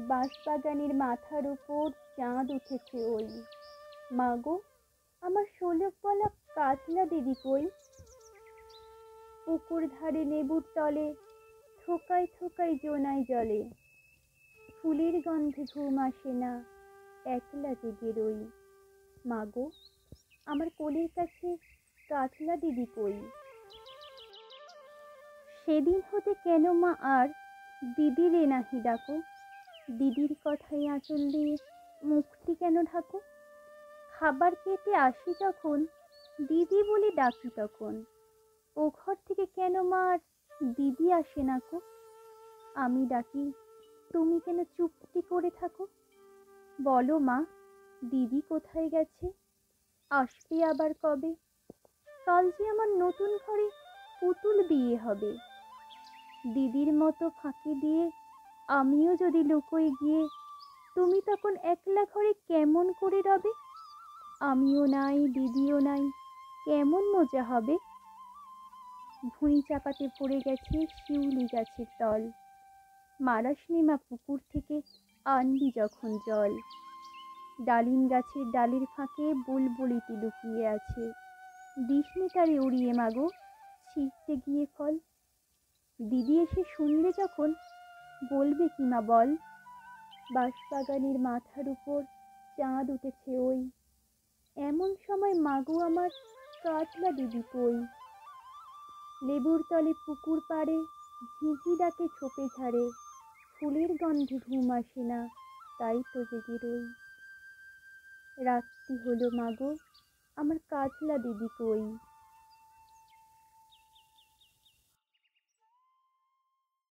বাঁশবাগানের মাথার উপর চাঁদ উঠেছে ওই। মাগো, আমার শোলক বলা কাজলা দিদি কই? পুকুর ধারে লেবুর তলে থোকায় থোকায় জোনায় জলে, ফুলের গন্ধে ঘুম আসে না, একলা জেগে রই। মাগো, আমার কোলের কাছে কাজলা দিদি কই? সেদিন হতে কেন মা আর দিদি রে নাহি ডাকো? দিদির কথায় আঁচল দিয়ে মুখটি কেন ঢাকো? খাবার খেতে আসি যখন দিদি বলে ডাকি তখন, ও ঘর থেকে কেন মা আর দিদি আসে না কো? আমি ডাকি, তুমি কেন চুপটি করে থাকো? বলো মা, দিদি কোথায় গেছে? আসবে আবার কবে? কাল যে আমার নতুন ঘরে পুতুল বিয়ে হবে। দিদির মতো ফাঁকি দিয়ে আমিও যদি লুকোই গিয়ে, তুমি তখন একলা ঘরে কেমন করে রবে? আমিও নাই, দিদিও নাই, কেমন মজা হবে। ভুঁই চাপাতে পড়ে গেছে শিউলি গাছের তল, মারাসনি মা পুকুর থেকে আনবি যখন জল। ডালিম গাছের ডালের ফাঁকে বুলবুলিটি লুকিয়ে আছে, দিসনি তারে উড়িয়ে মাগো, ছিঁড়তে গিয়ে ফল। দিদি এসে শুনবে যখন, বলবে কি মা বল? বাঁশবাগানের মাথার উপর চাঁদ উঠেছে ওই, এমন সময় মাগো আমার কাজলা দিদি কই? লেবুর তলে পুকুর পাড়ে ঝিঝি ডাকে ঝোপে ঝাড়ে, ফুলের গন্ধে ঘুম আসে না, তাই তো জেগে রই। রাত্রি হলো মাগো, আমার কাজলা দিদি কই?